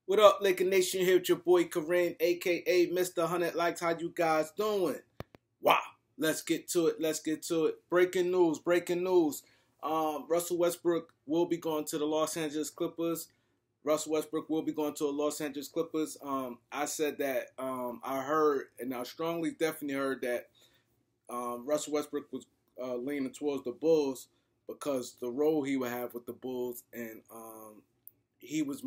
What up, Laker Nation? Here with your boy Kareem, aka Mr. 100 Likes. How you guys doing? Wow. Let's get to it. Let's get to it. Breaking news. Breaking news. Russell Westbrook will be going to the Los Angeles Clippers. Russell Westbrook will be going to the Los Angeles Clippers. I said that I heard, and I strongly definitely heard that Russell Westbrook was leaning towards the Bulls because the role he would have with the Bulls, and he was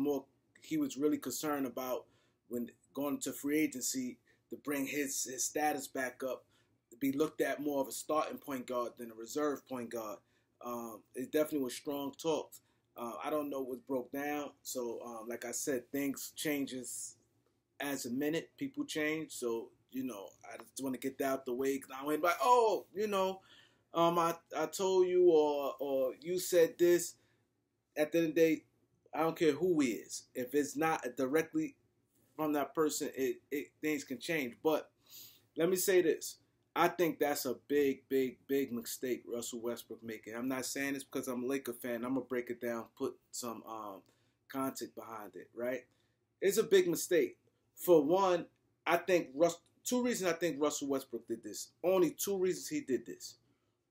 really concerned about when going to free agency to bring his status back up, to be looked at more of a starting point guard than a reserve point guard. It definitely was strong talks. I don't know what broke down. So, like I said, things changes as a minute. People change. So, I just want to get that out the way. Because I went like, I told you or you said this. At the end of the day, I don't care who he is. If it's not directly from that person, things can change. But let me say this. I think that's a big, big, big mistake Russell Westbrook making. I'm not saying this because I'm a Laker fan. I'm going to break it down, put some context behind it, right? It's a big mistake. For one, I think two reasons I think Russell Westbrook did this. Only two reasons he did this.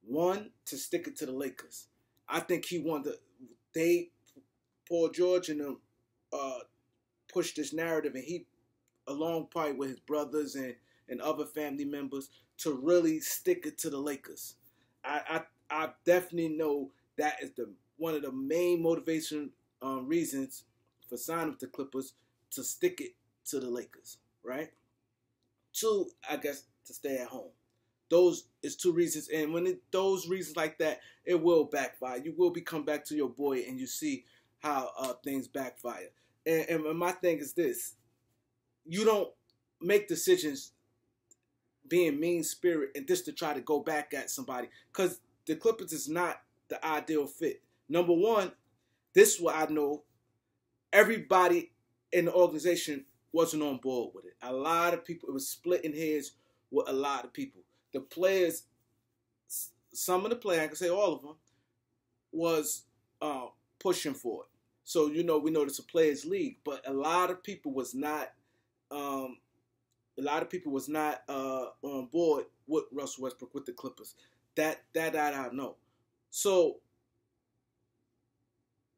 One, to stick it to the Lakers. I think he wanted Paul George and them pushed this narrative, and he, along probably with his brothers and other family members, to really stick it to the Lakers. I definitely know that is one of the main motivation reasons for signing with the Clippers, to stick it to the Lakers, right? Two, I guess, to stay at home. Those is two reasons, and when those reasons like that, it will backfire. You will come back to your boy, and you see how things backfire. And my thing is this: you don't make decisions being mean spirit and just to try to go back at somebody, because the Clippers is not the ideal fit. Number one, this is what I know: everybody in the organization wasn't on board with it. A lot of people, it was splitting heads with a lot of people. The players, some of the players, I can say all of them, was pushing for it. So, we know it's a players' league, but a lot of people was not on board with Russell Westbrook with the Clippers. That I know. So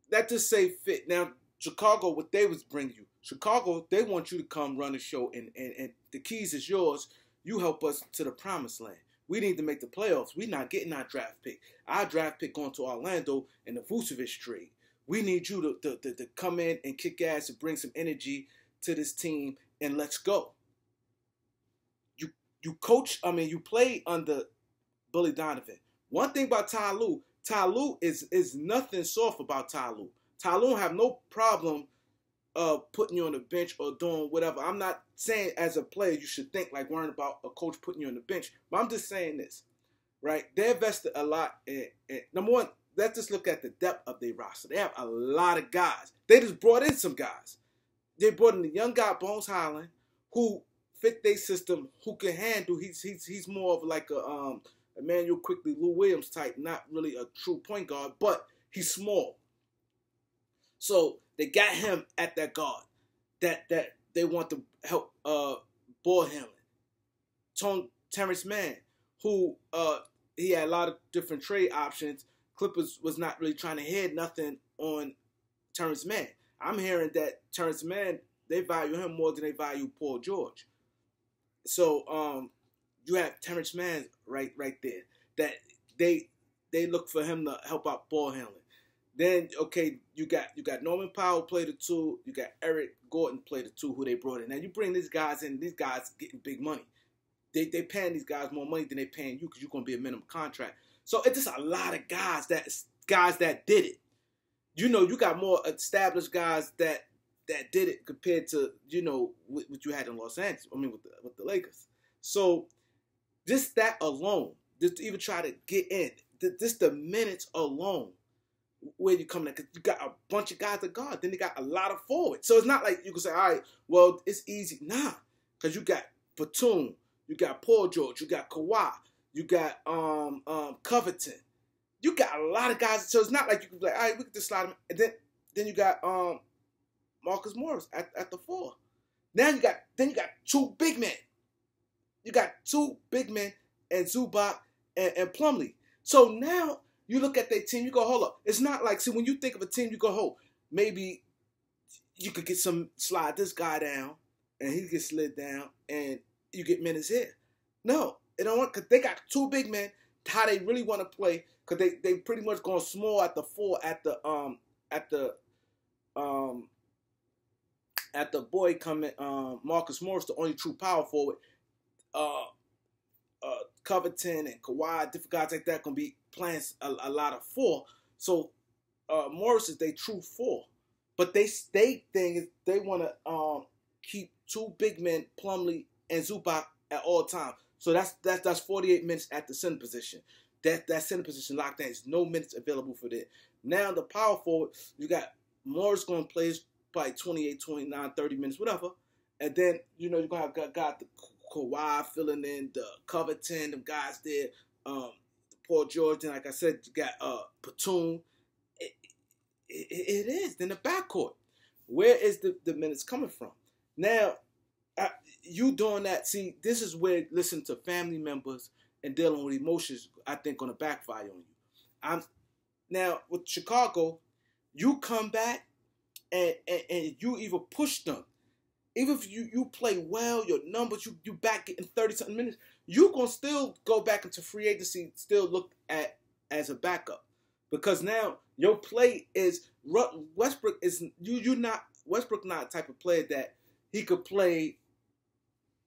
that just say fit. Now, Chicago, what they was bringing you. Chicago, they want you to come run the show, and the keys is yours. You help us to the promised land. We need to make the playoffs. We're not getting our draft pick. Our draft pick going to Orlando in the Vucevic trade. We need you to come in and kick ass and bring some energy to this team, and let's go. You play under Billy Donovan. One thing about Ty Lue is nothing soft about Ty Lue. Ty Lue have no problem putting you on the bench or doing whatever. I'm not saying as a player you should think like worrying about a coach putting you on the bench, but I'm just saying this, right? They invested a lot in number one, let's just look at the depth of their roster. They have a lot of guys. They just brought in some guys. They brought in the young guy, Bones Highland, who fit their system, who can handle. He's more of like a Emmanuel Quickly, Lou Williams type, not really a true point guard, but he's small. So they got him at that guard that they want to help ball handling. Terrence Mann, who he had a lot of different trade options. Clippers was not really trying to head nothing on Terrence Mann. I'm hearing that Terrence Mann, they value him more than they value Paul George. So you have Terrence Mann right there. That they look for him to help out ball handling. Then, okay, you got Norman Powell play the two. You got Eric Gordon play the two, who they brought in. Now, you bring these guys in. These guys getting big money. They paying these guys more money than they paying you, because you're going to be a minimum contract. So it's just a lot of guys that did it. You got more established guys that did it compared to, what you had in Los Angeles. I mean, with the Lakers. So just that alone, just to even try to get in, just the minutes alone, where you coming at, because you got a bunch of guys to guard, then they got a lot of forwards. So it's not like you can say, all right, well, it's easy. Nah, because you got Batum, you got Paul George, you got Kawhi, you got Covington. You got a lot of guys, so it's not like you can be like, all right, we can just slide them. And then you got Marcus Morris at the 4. Now you got 2 big men. You got 2 big men and Zubac and Plumlee. So now you look at their team, you go, hold up. It's not like, see, when you think of a team, you go, hold, maybe you could get slide this guy down and he gets slid down and you get minutes here. No, it don't want, because they got 2 big men, how they really want to play, because they pretty much going small at the 4 at the boy coming, Marcus Morris, the only true power forward. Covington and Kawhi, different guys like that, gonna be playing a lot of 4. So Morris is their true 4. But they thing is they want to keep 2 big men, Plumlee and Zubac, at all times. So that's 48 minutes at the center position. That center position locked down. There's no minutes available for that. Now the power forward, you got Morris going to play probably 28, 29, 30 minutes, whatever. And then, you know, you're going to have got the Kawhi filling in, the Covington, them guys there, Paul George, and like I said, you got Platoon. It is. Then the backcourt. Where is the minutes coming from? Now, you doing that, see, this is where listening to family members and dealing with emotions, I think, going to backfire on you. Now, with Chicago, you come back and you either push them. Even if you play well, your numbers, you back getting 30-something minutes, you're going to still go back into free agency, still look at as a backup. Because now your play is, Westbrook is, Westbrook not the type of player that he could play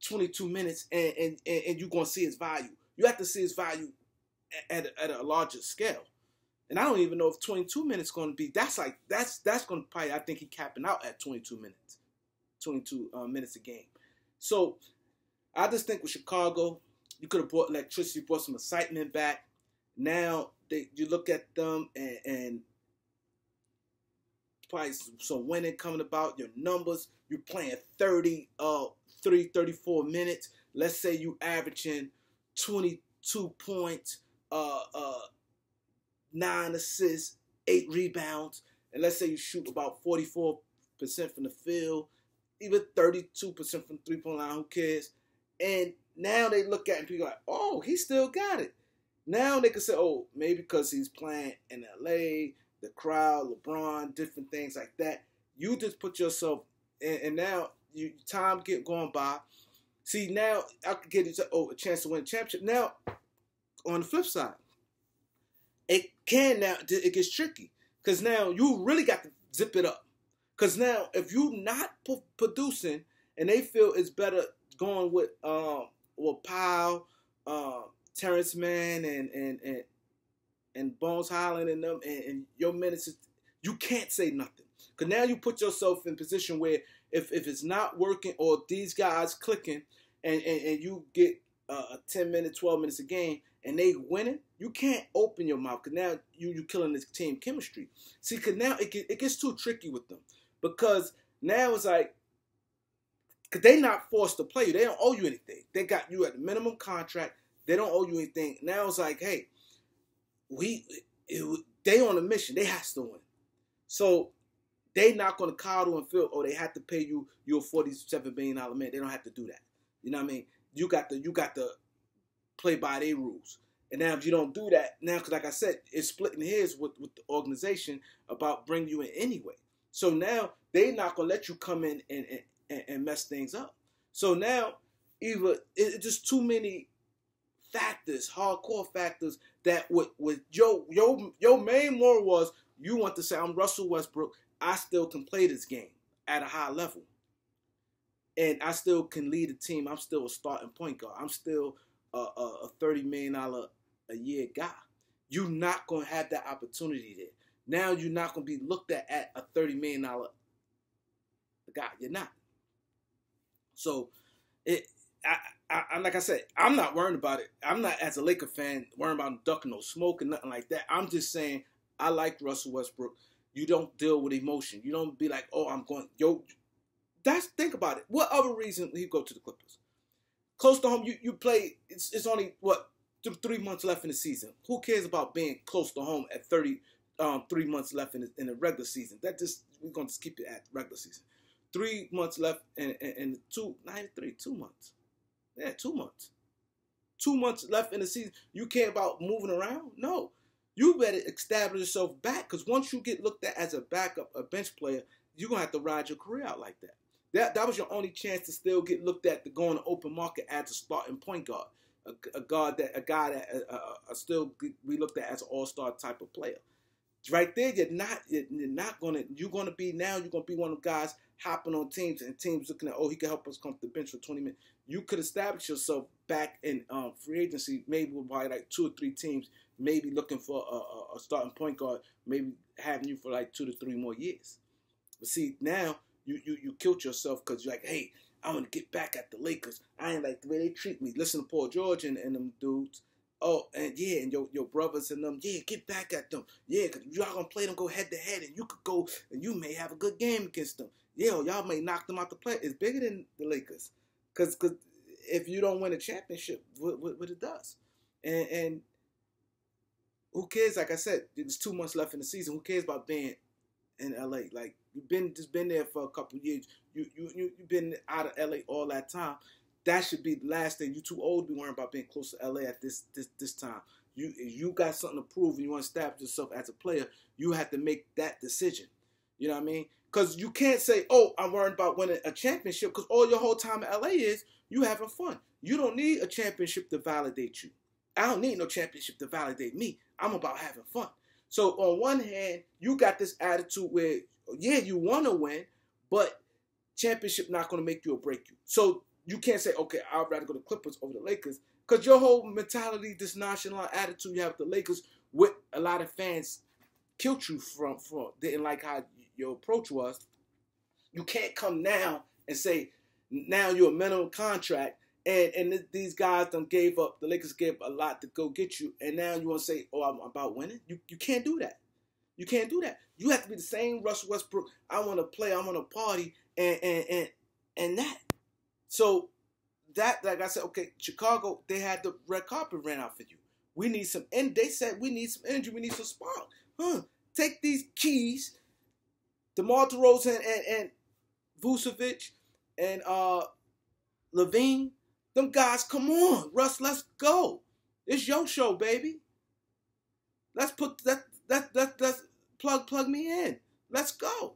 22 minutes and you're going to see his value. You have to see his value at a larger scale. And I don't even know if 22 minutes going to be, that's going to probably, I think he capping out at 22 minutes. 22 minutes a game. So I just think with Chicago, you could have brought electricity, brought some excitement back. Now you look at them and probably some winning coming about. Your numbers, you're playing 34 minutes. Let's say you averaging 22 points, 9 assists, 8 rebounds, and let's say you shoot about 44% from the field, even 32% from three-point line, who cares? And now they look at it and people are like, oh, he still got it. Now they can say, oh, maybe because he's playing in L.A., the crowd, LeBron, different things like that. You just put yourself, and now time going by. See, now I could get a chance to win a championship. Now, on the flip side, it gets tricky. Because now you really got to zip it up. Because now, if you not producing, and they feel it's better going with Powell, Terrence Mann, and Bones Highland and them, and your minutes, you can't say nothing. Because now you put yourself in a position where if it's not working or these guys clicking, and you get 10 minutes, 12 minutes a game, and they winning, you can't open your mouth. Because now you killing this team chemistry. See, because now it gets too tricky with them. Because now it's like, because they not forced to play you. They don't owe you anything. They got you at the minimum contract. They don't owe you anything. Now it's like, hey, they on a mission. They has to win. So they not going to coddle and feel, oh, they have to pay you your $47 billion man. They don't have to do that. You know what I mean? You got to play by their rules. And now if you don't do that, now, because like I said, it's splitting hairs with the organization about bringing you in anyway. So now they're not going to let you come in and mess things up. So now either it's just too many factors, hardcore factors, that with your main moral was you want to say, I'm Russell Westbrook, I still can play this game at a high level. And I still can lead a team. I'm still a starting point guard. I'm still a $30 million a year guy. You're not going to have that opportunity there. Now you're not going to be looked at a $30 million guy. You're not. So, I like I said, I'm not worrying about it. I'm not, as a Laker fan, worrying about ducking no smoke and nothing like that. I'm just saying I like Russell Westbrook. You don't deal with emotion. You don't be like, oh, I'm going, think about it. What other reason he go to the Clippers? Close to home, you play, it's only, 3 months left in the season. Who cares about being close to home at 30 3 months left in the regular season. We're gonna just keep it at regular season. 3 months left and 2 months. Yeah, 2 months. 2 months left in the season. You care about moving around? No. You better establish yourself back, because once you get looked at as a backup, a bench player, you're gonna have to ride your career out like that. That was your only chance to still get looked at to go on the open market as a starting point guard. A guy that still be looked at as an all-star type of player. Right there, you're gonna be one of the guys hopping on teams and teams looking at, oh, he can help us come to the bench for 20 minutes. You could establish yourself back in free agency, maybe by like 2 or 3 teams, maybe looking for a starting point guard, maybe having you for like 2 to 3 more years. But see, now you killed yourself because you're like, hey, I want to get back at the Lakers. I ain't like the way they treat me. Listen to Paul George and them dudes. Oh, and yeah, and your brothers and them, yeah, get back at them. Yeah, because y'all going to play them go head-to-head, and you could go, and you may have a good game against them. Yeah, y'all may knock them out the play. It's bigger than the Lakers. Because if you don't win a championship, what it does. And who cares? Like I said, there's 2 months left in the season. Who cares about being in L.A.? Like, you've been there for a couple years. You've been out of L.A. all that time. That should be the last thing. You're too old to be worrying about being close to LA at this time. You got something to prove and you want to establish yourself as a player, you have to make that decision. You know what I mean? Because you can't say, oh, I'm worried about winning a championship, because all your whole time in LA is you having fun. You don't need a championship to validate you. I don't need no championship to validate me. I'm about having fun. So on one hand, you got this attitude where, yeah, you want to win, but championship not going to make you or break you. So you can't say, okay, I'd rather go to Clippers over the Lakers, because your whole mentality, this nonchalant attitude you have with the Lakers, what a lot of fans killed you from didn't like how your approach was. You can't come now and say, now you're a minimum contract, and these guys done gave up, the Lakers gave a lot to go get you, and now you want to say, oh, I'm about winning? You can't do that. You can't do that. You have to be the same Russell Westbrook. I want to play, I want to party, and that. So that, like I said, okay, Chicago, they had the red carpet ran out for you. We need some, and they said we need some energy, we need some spark. Take these keys, DeMar DeRozan and Vucevic and Levine, them guys, come on, Russ, let's go. It's your show, baby. Let's put let's plug me in. Let's go.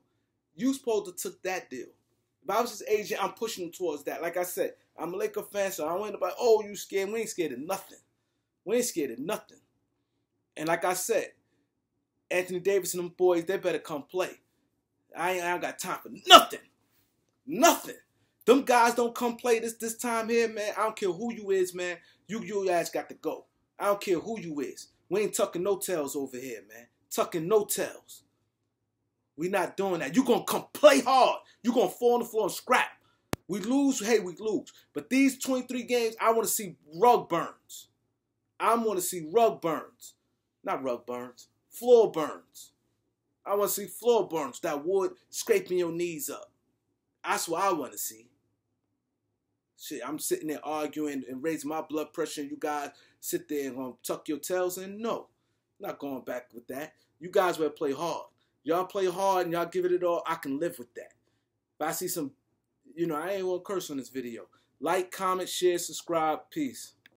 You supposed to took that deal. If I was his agent, I'm pushing him towards that. Like I said, I'm a Laker fan, so I don't want about, oh, you scared. We ain't scared of nothing. We ain't scared of nothing. And like I said, Anthony Davis and them boys, they better come play. I ain't got time for nothing. Nothing. Them guys don't come play this time here, man. I don't care who you is, man. You ass got to go. I don't care who you is. We ain't tucking no tails over here, man. Tucking no tails. We not doing that. You going to come play hard. You going to fall on the floor and scrap. We lose, hey, we lose. But these 23 games, I want to see rug burns. I want to see rug burns. Not rug burns. Floor burns. I want to see floor burns. That wood scraping your knees up. That's what I want to see. Shit, I'm sitting there arguing and raising my blood pressure, and you guys sit there and gonna tuck your tails in? No. I'm not going back with that. You guys better play hard. Y'all play hard and y'all give it all. I can live with that. If I see some, I ain't gonna curse on this video. Like, comment, share, subscribe. Peace.